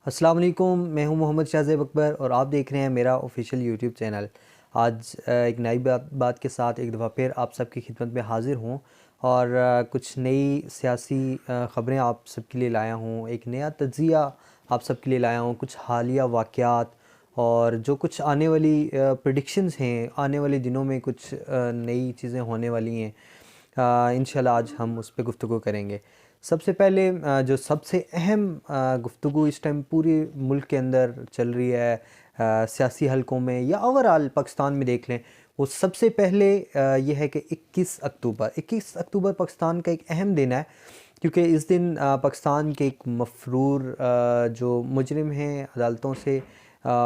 अस्सलाम वालेकुम। मैं हूं मोहम्मद शाहज़ेब अकबर और आप देख रहे हैं मेरा ऑफिशियल यूट्यूब चैनल। आज एक नई बात के साथ एक दफ़ा फिर आप सबकी खिदमत में हाज़िर हूं और कुछ नई सियासी ख़बरें आप सबके लिए लाया हूं। एक नया तज्ज़िया आप सबके लिए लाया हूं, कुछ हालिया वाक़यात और जो कुछ आने वाली प्रेडिक्शंस हैं, आने वाले दिनों में कुछ नई चीज़ें होने वाली हैं। इंशाल्लाह आज हम उस पे गुफ्तगू करेंगे। सबसे पहले जो सबसे अहम गुफ्तगू इस टाइम पूरे मुल्क के अंदर चल रही है, सियासी हलकों में या ओवरऑल पाकिस्तान में देख लें, वो सबसे पहले ये है कि 21 अक्टूबर पाकिस्तान का एक अहम दिन है, क्योंकि इस दिन पाकिस्तान के एक मफरूर जो मुजरिम हैं अदालतों से,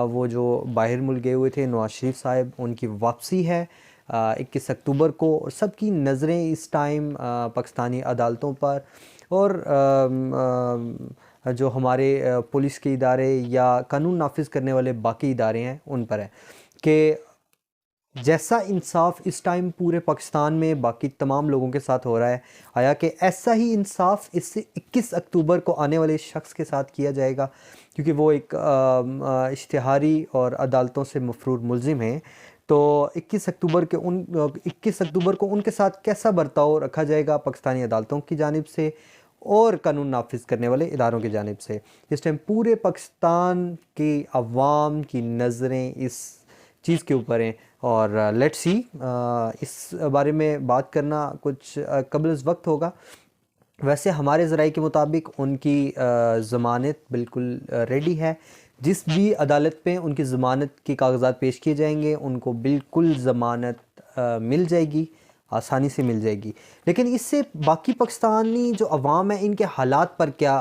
वो जो बाहर मुल्क गए हुए थे, नवाज शरीफ साहब, उनकी वापसी है 21 अक्टूबर को। और सबकी नज़रें इस टाइम पाकिस्तानी अदालतों पर और जो हमारे पुलिस के इदारे या कानून नाफिज करने वाले बाकी इदारे हैं उन पर है कि जैसा इंसाफ इस टाइम पूरे पाकिस्तान में बाकी तमाम लोगों के साथ हो रहा है, आया कि ऐसा ही इंसाफ इससे 21 अक्टूबर को आने वाले शख्स के साथ किया जाएगा, क्योंकि वो एक इश्तिहारी और अदालतों से मफरूर मुलजिम हैं। तो 21 अक्टूबर को उनके साथ कैसा बर्ताव रखा जाएगा पाकिस्तानी अदालतों की जानिब से और कानून नाफिज करने वाले इदारों की जानिब से। इस टाइम पूरे पाकिस्तान की अवाम की नज़रें इस चीज़ के ऊपर हैं और लेट्स सी इस बारे में बात करना कुछ कबल अज़ वक्त होगा। वैसे हमारे ज़राए के मुताबिक उनकी ज़मानत बिल्कुल रेडी है। जिस भी अदालत पे उनकी ज़मानत के कागज़ात पेश किए जाएंगे उनको बिल्कुल ज़मानत मिल जाएगी, आसानी से मिल जाएगी। लेकिन इससे बाकी पाकिस्तानी जो अवाम है इनके हालात पर क्या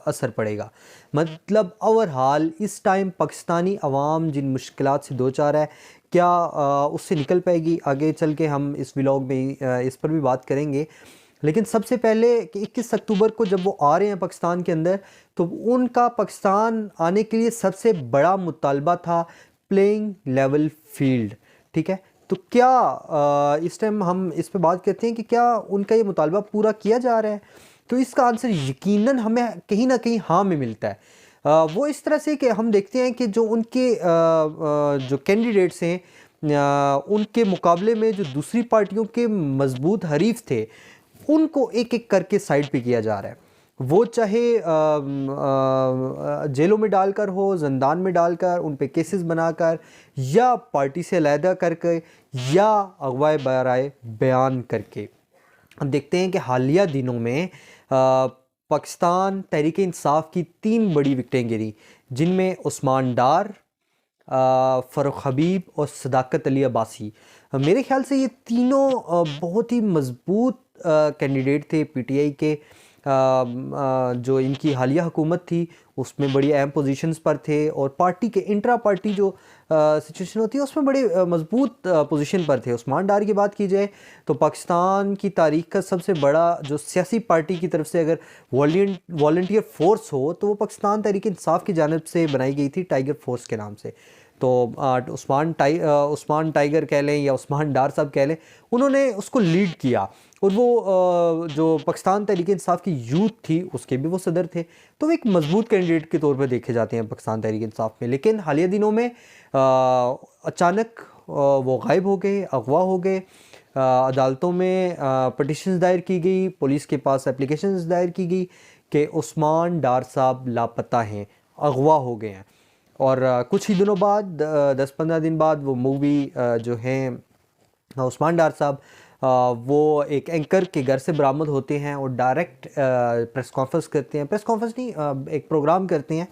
असर पड़ेगा? मतलब ओवरऑल इस टाइम पाकिस्तानी अवाम जिन मुश्किलात से दो चार है, क्या उससे निकल पाएगी? आगे चल के हम इस व्लॉग में इस पर भी बात करेंगे। लेकिन सबसे पहले कि 21 अक्टूबर को जब वो आ रहे हैं पाकिस्तान के अंदर, तो उनका पाकिस्तान आने के लिए सबसे बड़ा मुतालबा था प्लेइंग लेवल फील्ड। ठीक है, तो क्या इस टाइम हम इस पे बात करते हैं कि क्या उनका ये मुतालबा पूरा किया जा रहा है? तो इसका आंसर यकीनन हमें कहीं ना कहीं हाँ में मिलता है। वो इस तरह से कि हम देखते हैं कि जो उनके जो कैंडिडेट्स हैं, उनके मुकाबले में जो दूसरी पार्टियों के मजबूत हरीफ थे उनको एक एक करके साइड पे किया जा रहा है। वो चाहे जेलों में डालकर हो, जंदान में डालकर, उन पे केसेस बनाकर, या पार्टी से अलहदा करके, या अगवा बराए बयान करके। हम देखते हैं कि हालिया दिनों में पाकिस्तान तहरीक इंसाफ की 3 बड़ी विकटें गिरी, जिनमें उस्मान डार, फ़ारूक हबीब और सदाकत अली अब्बासी। मेरे ख्याल से ये तीनों बहुत ही मज़बूत कैंडिडेट थे पीटीआई के। जो इनकी हालिया हुकूमत थी उसमें बड़ी अहम पोजीशंस पर थे और पार्टी के इंट्रा पार्टी जो सिचुएशन होती है उसमें बड़े मजबूत पोजीशन पर थे। उस्मान डार की बात की जाए तो पाकिस्तान की तारीख का सबसे बड़ा जो सियासी पार्टी की तरफ से अगर वॉलंटियर फोर्स हो तो वो पाकिस्तान तहरीक इंसाफ की जानिब से बनाई गई थी, टाइगर फोर्स के नाम से। तो उस्मान टाइगर कह लें या उस्मान डार साहब कह लें, उन्होंने उसको लीड किया और वो जो पाकिस्तान तहरीक इंसाफ की यूथ थी उसके भी वो सदर थे। तो वो एक मजबूत कैंडिडेट के तौर पर देखे जाते हैं पाकिस्तान तहरीक इंसाफ में। लेकिन हालिया दिनों में अचानक वो गायब हो गए, अगवा हो गए। अदालतों में पटिशन्स दायर की गई, पुलिस के पास एप्लीकेशंस दायर की गई कि उस्मान डार साहब लापता हैं, अगवा हो गए हैं। और कुछ ही दिनों बाद 10-15 दिन बाद वो मूवी जो हैं उस्मान डार साहब वो एक एंकर के घर से बरामद होते हैं और डायरेक्ट प्रेस कॉन्फ्रेंस करते हैं, प्रेस कॉन्फ्रेंस नहीं, एक प्रोग्राम करते हैं।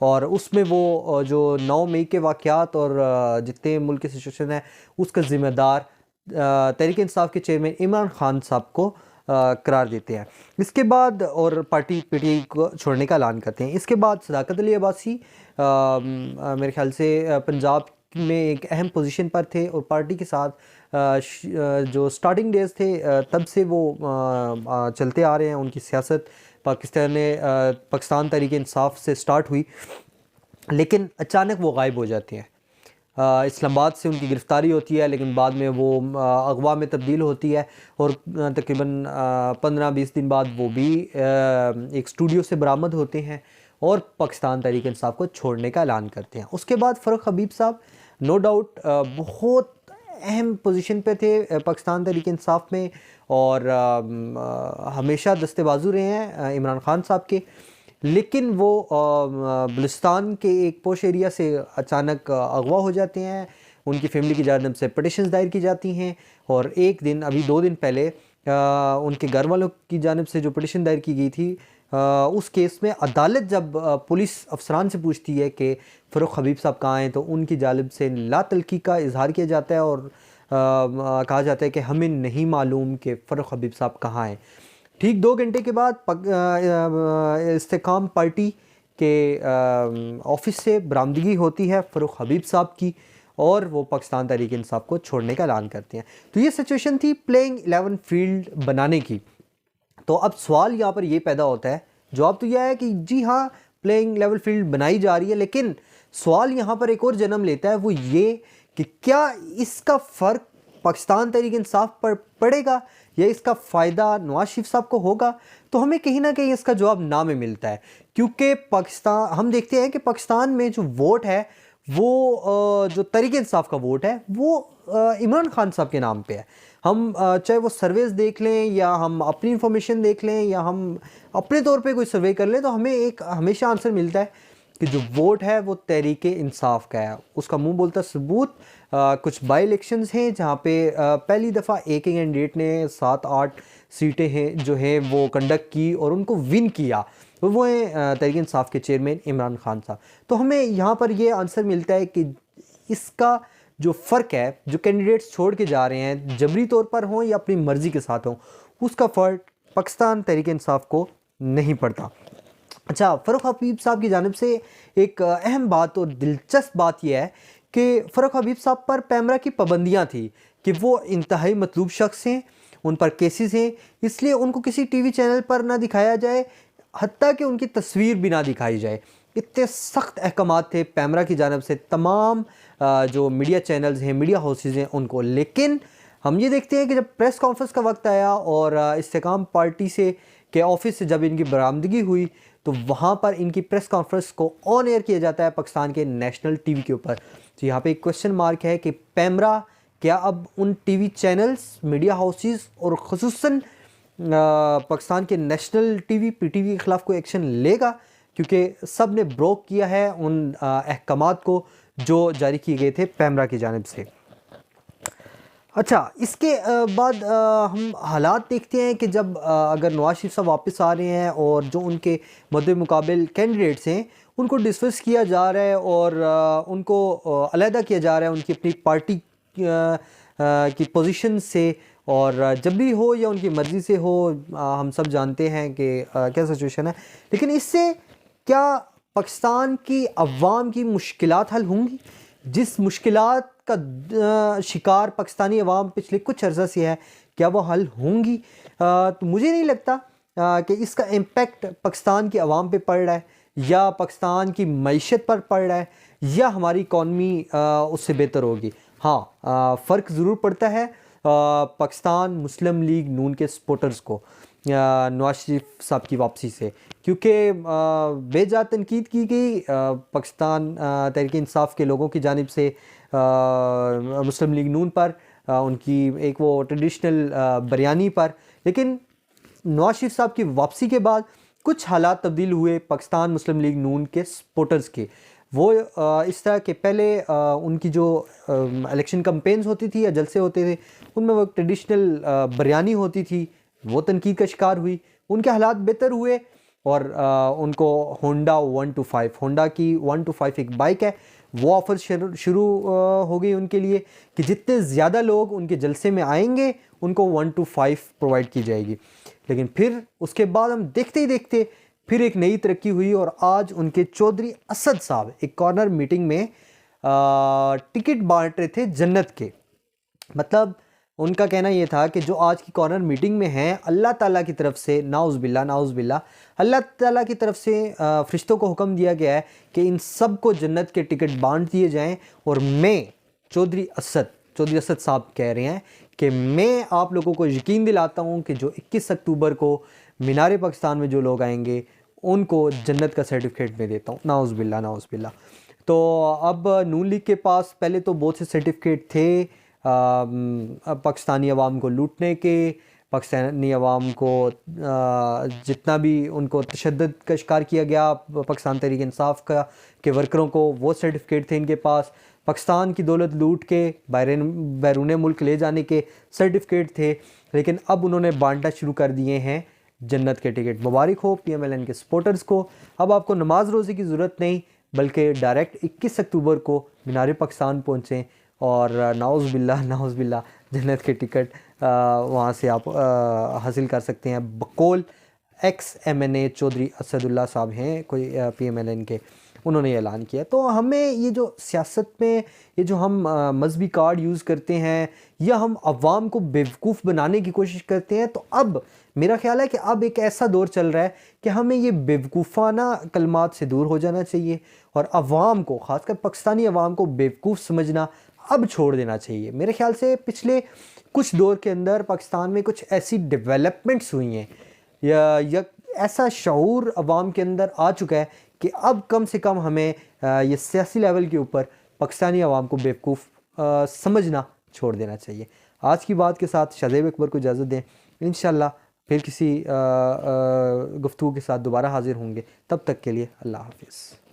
और उसमें वो जो 9 मई के वाक़यात और जितने मुल्क की सिचुएशन है उसका ज़िम्मेदार तहरीक इंसाफ के चेयरमैन इमरान खान साहब को करार देते हैं। इसके बाद और पार्टी पीटीआई को छोड़ने का ऐलान करते हैं। इसके बाद सदाकत अली अब्बासी मेरे ख्याल से पंजाब में एक अहम पोजीशन पर थे और पार्टी के साथ जो स्टार्टिंग डेज थे तब से वो चलते आ रहे हैं। उनकी सियासत पाकिस्तान तहरीक इंसाफ से स्टार्ट हुई, लेकिन अचानक वो गायब हो जाते हैं। इस्लामाबाद से उनकी गिरफ़्तारी होती है, लेकिन बाद में वो अगवा में तब्दील होती है और तकरीबन 15-20 दिन बाद वो भी एक स्टूडियो से बरामद होते हैं और पाकिस्तान तहरीक इंसाफ को छोड़ने का ऐलान करते हैं। उसके बाद फ़ारूक हबीब साहब नो डाउट बहुत अहम पोजीशन पे थे पाकिस्तान तहरीक इंसाफ में, और हमेशा दस्तेबाजू रहे हैं इमरान खान साहब के। लेकिन वो बलुचिस्तान के एक पोश एरिया से अचानक अगवा हो जाते हैं, उनकी फैमिली की जानिब से पटिशन्स दायर की जाती हैं, और एक दिन अभी 2 दिन पहले उनके घर वालों की जानिब से जो पटिशन दायर की गई थी, उस केस में अदालत जब पुलिस अफसरान से पूछती है कि फ़ारूक हबीब साहब कहाँ हैं, तो उनकी जानिब से ला तल्खी का इजहार किया जाता है और कहा जाता है कि हमें नहीं मालूम कि फ़ारूक हबीब साहब कहाँ हैं। ठीक 2 घंटे के बाद इस्तेकाम पार्टी के ऑफिस से बरामदगी होती है फ़ारूक हबीब साहब की, और वो पाकिस्तान तहरीक इंसाफ को छोड़ने का ऐलान करते हैं। तो ये सिचुएशन थी प्लेइंग 11 फील्ड बनाने की। तो अब सवाल यहाँ पर ये पैदा होता है, जवाब तो यह है कि जी हाँ प्लेइंग 11 फील्ड बनाई जा रही है, लेकिन सवाल यहाँ पर एक और जन्म लेता है, वो ये कि क्या इसका फ़र्क पाकिस्तान तहरीक इंसाफ पर पड़ेगा या इसका फ़ायदा नवाज शरीफ साहब को होगा। तो हमें कहीं ना कहीं इसका जवाब ना में मिलता है, क्योंकि पाकिस्तान, हम देखते हैं कि पाकिस्तान में जो वोट है वो जो तहरीक इंसाफ का वोट है वो इमरान खान साहब के नाम पे है। हम चाहे वो सर्वेस देख लें या हम अपनी इंफॉर्मेशन देख लें या हम अपने तौर पे कोई सर्वे कर लें, तो हमें एक हमेशा आंसर मिलता है कि जो वोट है वो तहरीक इंसाफ का है। उसका मुंह बोलता सबूत कुछ बाई इलेक्शंस हैं जहाँ पे पहली दफ़ा एक ही कैंडिडेट ने 7-8 सीटें हैं जो हैं वो कंडक्ट की और उनको विन किया, तो वो हैं तहरीक इंसाफ के चेयरमैन इमरान खान साहब। तो हमें यहाँ पर ये आंसर मिलता है कि इसका जो फ़र्क है, जो कैंडिडेट्स छोड़ के जा रहे हैं जबरी तौर पर हों या अपनी मर्ज़ी के साथ हों, उसका फ़र्क पाकिस्तान तहरीक इंसाफ को नहीं पड़ता। अच्छा, फ़ारूक हबीब साहब की जानिब से एक अहम बात और दिलचस्प बात यह है कि फ़ारूक हबीब साहब पर पैमरा की पाबंदियाँ थी कि वो इंतहाई मतलूब शख्स हैं, उन पर केसेस हैं, इसलिए उनको किसी टीवी चैनल पर ना दिखाया जाए, हत्ता कि उनकी तस्वीर भी ना दिखाई जाए। इतने सख्त अहकामात थे पैमरा की जानिब से तमाम जो मीडिया चैनल्स हैं, मीडिया हाउसेज़ हैं उनको। लेकिन हम ये देखते हैं कि जब प्रेस कॉन्फ्रेंस का वक्त आया और इस्तेकाम पार्टी से के ऑफिस से जब इनकी बरामदगी हुई, तो वहाँ पर इनकी प्रेस कॉन्फ्रेंस को ऑन एयर किया जाता है पाकिस्तान के नेशनल टीवी के ऊपर। तो यहाँ पे एक क्वेश्चन मार्क है कि पैमरा क्या अब उन टीवी चैनल्स, मीडिया हाउसेस और ख़ुसूसन पाकिस्तान के नेशनल टीवी पीटीवी के ख़िलाफ़ कोई एक्शन लेगा, क्योंकि सब ने ब्रोक किया है उन अहकामात को जो जारी किए गए थे पैमरा की जानिब से। अच्छा, इसके बाद हम हालात देखते हैं कि जब अगर नवाज शरीफ साहब वापस आ रहे हैं और जो उनके मद्दे मुकाबिल कैंडिडेट्स हैं उनको डिस्कस किया जा रहा है और उनको अलहदा किया जा रहा है उनकी अपनी पार्टी की पोजीशन से, और जब भी हो या उनकी मर्ज़ी से हो, हम सब जानते हैं कि क्या सिचुएशन है। लेकिन इससे क्या पाकिस्तान की अवाम की मुश्किलात हल होंगी? जिस मुश्किलात का शिकार पाकिस्तानी अवाम पिछले कुछ अर्सा से है, क्या वो हल होंगी? तो मुझे नहीं लगता कि इसका इम्पेक्ट पाकिस्तान की अवाम पे पड़ रहा है या पाकिस्तान की मईशत पर पड़ रहा है या हमारी इकॉनमी उससे बेहतर होगी। हाँ, फ़र्क ज़रूर पड़ता है पाकिस्तान मुस्लिम लीग नून के सपोर्टर्स को नवाज शरीफ साहब की वापसी से, क्योंकि बेजा तनकीद की गई पाकिस्तान तहरीक इंसाफ के लोगों की जानिब से मुस्लिम लीग नून पर, उनकी एक वो ट्रेडिशनल बिरयानी पर। लेकिन नवाज शरीफ साहब की वापसी के बाद कुछ हालात तब्दील हुए पाकिस्तान मुस्लिम लीग नून के सपोर्टर्स के। वो इस तरह के पहले उनकी जो इलेक्शन कैंपेन्स होती थी या जलसे होते थे उनमें वो ट्रेडिशनल बिरयानी होती थी, वो तनकीद का शिकार हुई। उनके हालात बेहतर हुए और उनको होंडा 125, होंडा की 125 एक बाइक है, वो ऑफ़र शुरू हो गई उनके लिए कि जितने ज़्यादा लोग उनके जलसे में आएंगे उनको 125 प्रोवाइड की जाएगी। लेकिन फिर उसके बाद हम देखते ही देखते फिर एक नई तरक्की हुई और आज उनके चौधरी असद साहब एक कॉर्नर मीटिंग में टिकट बांट रहे थे जन्नत के। मतलब उनका कहना ये था कि जो आज की कॉर्नर मीटिंग में हैं, अल्लाह ताला की तरफ से नाउज़ बिल्ला अल्लाह ताला की तरफ से फ़रिश्तों को हुक्म दिया गया है कि इन सब को जन्नत के टिकट बांट दिए जाएं। और मैं चौधरी असद साहब कह रहे हैं कि मैं आप लोगों को यकीन दिलाता हूं कि जो 21 अक्टूबर को मीनार पाकिस्तान में जो लोग आएंगे उनको जन्नत का सर्टिफिकेट मैं देता हूँ। नाउज़ बिल्ला, नाउज़ बिल्ला। तो अब नून लीग के पास पहले तो बहुत से सर्टिफिकेट थे पाकिस्तानी अवाम को लूटने के, पाकिस्तानी अवाम को जितना भी उनको तशद्दुद का शिकार किया गया पाकिस्तान तहरीक इंसाफ का के वर्करों को, वो सर्टिफिकेट थे इनके पास। पाकिस्तान की दौलत लूट के बैरून मुल्क ले जाने के सर्टिफिकेट थे, लेकिन अब उन्होंने बांटना शुरू कर दिए हैं जन्नत के टिकट। मुबारक हो PMLN के सपोर्टर्स को। अब आपको नमाज रोज़े की ज़रूरत नहीं, बल्कि डायरेक्ट 21 अक्टूबर को मीनार पाकिस्तान पहुँचें और नाउज़ बिल्ला जन्नत के टिकट वहाँ से आप हासिल कर सकते हैं। बकौल XMNA चौधरी असदुल्ला साहब हैं कोई PMLN के, उन्होंने ऐलान किया। तो हमें ये जो सियासत में ये जो हम मजहबी कार्ड यूज़ करते हैं या हम अवाम को बेवकूफ़ बनाने की कोशिश करते हैं, तो अब मेरा ख्याल है कि अब एक ऐसा दौर चल रहा है कि हमें ये बेवकूफ़ाना कलमात से दूर हो जाना चाहिए और अवाम को, ख़ासकर पाकिस्तानी अवाम को बेवकूफ़ समझना अब छोड़ देना चाहिए। मेरे ख्याल से पिछले कुछ दौर के अंदर पाकिस्तान में कुछ ऐसी डेवलपमेंट्स हुई हैं या ऐसा शऊर अवाम के अंदर आ चुका है कि अब कम से कम हमें ये सियासी लेवल के ऊपर पाकिस्तानी अवाम को बेवकूफ़ समझना छोड़ देना चाहिए। आज की बात के साथ शाहज़ेब अकबर को इजाज़त दें। इंशाअल्लाह फिर किसी गुफ्तगू के साथ दोबारा हाज़िर होंगे। तब तक के लिए अल्लाह हाफ़िज़।